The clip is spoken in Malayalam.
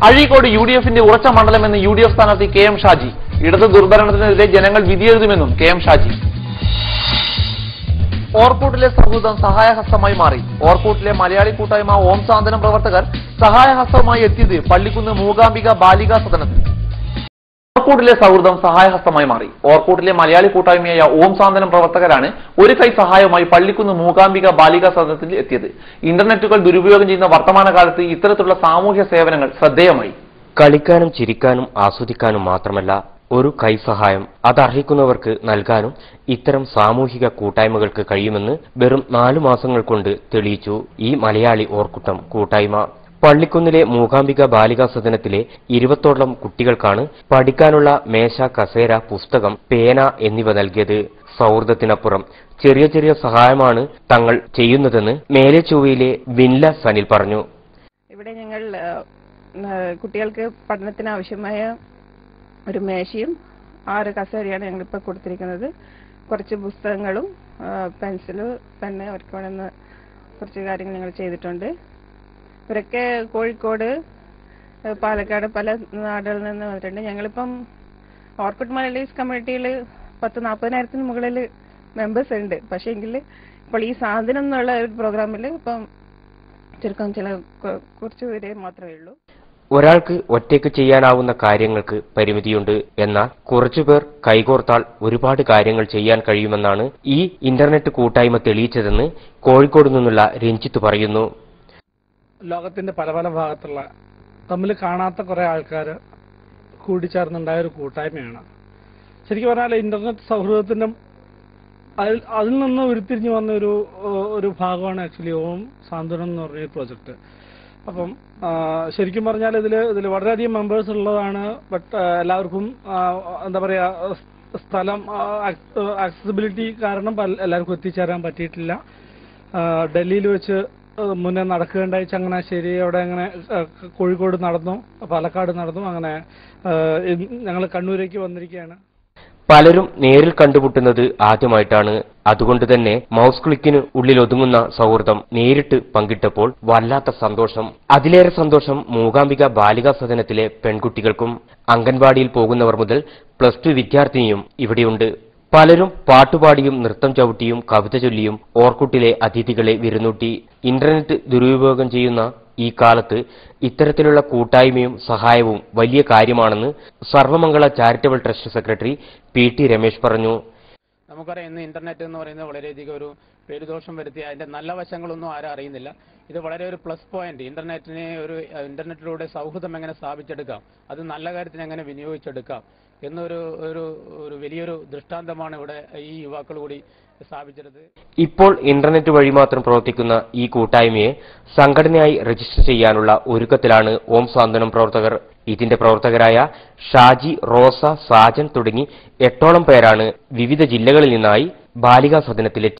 അഴീക്കോട് യു.ഡി.എഫിന്റെ ഉറച്ച മണ്ഡലമെന്ന് യു.ഡി.എഫ് സ്ഥാനാർത്ഥി കെ.എം. ഷാജി. ഇടത് ദുർഭരണത്തിനെതിരെ ജനങ്ങൾ വിധിയെഴുതുമെന്നും കെ.എം. ഷാജി. ഓർക്കൂട്ടിലെ സൗഹൃദം സഹായഹസ്തമായി മാറി. ഓർക്കൂട്ടിലെ മലയാളി കൂട്ടായ്മ ഓം സാന്ത്വനം പ്രവർത്തകർ സഹായഹസ്തവുമായി എത്തിയത് പള്ളിക്കുന്ന് മൂകാംബിക ബാലികാ സദനത്തിൽ. ഓർക്കൂട്ടിലെ സൗഹൃദം സഹായഹസ്തമായി മാറി. ഓർക്കൂട്ടിലെ മലയാളി കൂട്ടായ്മയായ ഓം സാന്ത്വനം പ്രവർത്തകരാണ് ഒരു കൈ സഹായവുമായി പള്ളിക്കുന്ന് മൂകാംബിക ബാലികാ സദനത്തിൽ എത്തിയത്. ഇന്റർനെറ്റുകൾ ദുരുപയോഗം ചെയ്യുന്ന വർത്തമാനകാലത്ത് ഇത്തരത്തിലുള്ള സാമൂഹ്യ സേവനങ്ങൾ ശ്രദ്ധേയമായി. കളിക്കാനും ചിരിക്കാനും ആസ്വദിക്കാനും മാത്രമല്ല, ഒരു കൈസഹായം അതർഹിക്കുന്നവർക്ക് നൽകാനും ഇത്തരം സാമൂഹിക കൂട്ടായ്മകൾക്ക് കഴിയുമെന്ന് വെറും 4 മാസങ്ങൾ കൊണ്ട് തെളിയിച്ചു ഈ മലയാളി ഓർക്കൂട്ടം കൂട്ടായ്മ. പള്ളിക്കുന്നിലെ മൂകാംബിക ബാലികാ സദനത്തിലെ 20ഓളം കുട്ടികൾക്കാണ് പഠിക്കാനുള്ള മേശ, കസേര, പുസ്തകം, പേന എന്നിവ നൽകിയത്. സൗഹൃദത്തിനപ്പുറം ചെറിയ ചെറിയ സഹായമാണ് തങ്ങൾ ചെയ്യുന്നതെന്ന് മേലെച്ചൊവ്വയിലെ വിൻല സനിൽ പറഞ്ഞു. ഇവിടെ ഞങ്ങൾ കുട്ടികൾക്ക് പഠനത്തിന് ആവശ്യമായ ഒരു മേശയും 6 കസേരയാണ് ഞങ്ങളിപ്പോൾ കൊടുത്തിരിക്കുന്നത്. കുറച്ച് പുസ്തകങ്ങളും പെൻസില്, പെണ്ണ് അവർക്ക് വേണമെന്ന് കുറച്ച് കാര്യങ്ങൾ ഞങ്ങൾ ചെയ്തിട്ടുണ്ട്. ഇവരൊക്കെ കോഴിക്കോട്, പാലക്കാട് പല നാടുകളിൽ നിന്ന് വന്നിട്ടുണ്ട്. ഞങ്ങളിപ്പം ഓർക്കിഡ് മലയാളീസ് കമ്മ്യൂണിറ്റിയിൽ 40,000-40,000 മുകളിൽ മെമ്പേഴ്സ് ഉണ്ട്. പക്ഷേ എങ്കിൽ ഇപ്പോൾ ഈ സാധനം എന്നുള്ള ഒരു പ്രോഗ്രാമിൽ ഇപ്പം ചുരുക്കം കുറച്ച് പേരെ മാത്രമേ ഉള്ളൂ. ഒരാൾക്ക് ഒറ്റയ്ക്ക് ചെയ്യാനാവുന്ന കാര്യങ്ങൾക്ക് പരിമിതിയുണ്ട്. എന്നാൽ കുറച്ചുപേർ കൈകോർത്താൽ ഒരുപാട് കാര്യങ്ങൾ ചെയ്യാൻ കഴിയുമെന്നാണ് ഈ ഇന്റർനെറ്റ് കൂട്ടായ്മ തെളിയിച്ചതെന്ന് കോഴിക്കോട് നിന്നുള്ള രഞ്ജിത്ത് പറയുന്നു. ലോകത്തിന്റെ പല പല ഭാഗത്തുള്ള തമ്മിൽ കാണാത്ത കുറെ ആൾക്കാർ കൂടിച്ചേർന്നുണ്ടായ ഒരു കൂട്ടായ്മയാണ്. ശരിക്കും പറഞ്ഞാൽ ഇന്റർനെറ്റ് സൗഹൃദത്തിന്റെ അതിൽ നിന്ന് ഉരുത്തിരിഞ്ഞു വന്ന ഒരു ഭാഗമാണ് ആക്ച്വലി ഓം സാന്ത്വനം എന്ന് പറഞ്ഞ പ്രോജക്റ്റ്. അപ്പം ശരിക്കും പറഞ്ഞാൽ ഇതിൽ വളരെയധികം മെമ്പേഴ്സ് ഉള്ളതാണ്. ബട്ട് എല്ലാവർക്കും എന്താ പറയാ, സ്ഥലം ആക്സസിബിലിറ്റി കാരണം എല്ലാവർക്കും എത്തിച്ചേരാൻ പറ്റിയിട്ടില്ല. ഡൽഹിയിൽ വെച്ച് മുന്നേ നടക്കുകയുണ്ടായി. ചങ്ങനാശ്ശേരി, അവിടെ അങ്ങനെ കോഴിക്കോട് നടന്നു, പാലക്കാട് നടന്നു, അങ്ങനെ ഞങ്ങൾ കണ്ണൂരേക്ക് വന്നിരിക്കുകയാണ്. പലരും നേരിൽ കണ്ടുമുട്ടുന്നത് ആദ്യമായിട്ടാണ്. അതുകൊണ്ട് തന്നെ മൗസ് ക്ലിക്കിന് ഉള്ളിൽ ഒതുങ്ങുന്ന സൗഹൃദം നേരിട്ട് പങ്കിട്ടപ്പോൾ വല്ലാത്ത സന്തോഷം. അതിലേറെ സന്തോഷം മൂകാംബിക ബാലികാ സദനത്തിലെ പെൺകുട്ടികൾക്കും. അംഗൻവാടിയിൽ പോകുന്നവർ മുതൽ +2 വിദ്യാർത്ഥിനിയും ഇവിടെയുണ്ട്. പലരും പാട്ടുപാടിയും നൃത്തം ചവിട്ടിയും കവിത ചൊല്ലിയും ഓർക്കൂട്ടിലെ അതിഥികളെ വിരുന്നൂട്ടി. ഇന്റർനെറ്റ് ദുരുപയോഗം ചെയ്യുന്ന ഈ കാലത്ത് ഇത്തരത്തിലുള്ള കൂട്ടായ്മയും സഹായവും വലിയ കാര്യമാണെന്ന് Sarvamangala charitable trust secretary P T. Ramesh പറഞ്ഞു. നമുക്കറിയാം, ഇന്ന് ഇന്റർനെറ്റ് എന്ന് പറയുന്നത് വളരെയധികം ഒരു പേരുദോഷം വരുത്തി അതിന്റെ നല്ല വശങ്ങളൊന്നും ആരും അറിയുന്നില്ല. ഇത് വളരെ ഒരു പ്ലസ് പോയിന്റ്. ഇന്റർനെറ്റിലൂടെ സൗഹൃദം എങ്ങനെ സ്ഥാപിച്ചെടുക്കാം, അത് നല്ല കാര്യത്തിന് എങ്ങനെ വിനിയോഗിച്ചെടുക്കാം എന്നൊരു വലിയൊരു ദൃഷ്ടാന്തമാണ് ഇവിടെ ഈ യുവാക്കൾ കൂടി സ്ഥാപിച്ചത്. ഇപ്പോൾ ഇന്റർനെറ്റ് വഴി മാത്രം പ്രവർത്തിക്കുന്ന ഈ കൂട്ടായ്മയെ സംഘടനയായി രജിസ്റ്റർ ചെയ്യാനുള്ള ഒരുക്കത്തിലാണ് ഓം സാന്ത്വനം പ്രവർത്തകർ. ഇതിന്റെ പ്രവർത്തകരായ ഷാജി, റോസ, സാജൻ തുടങ്ങി 8ഓളം പേരാണ് വിവിധ ജില്ലകളിൽ നിന്നായി ബാലികാ സദനത്തിലെത്തി.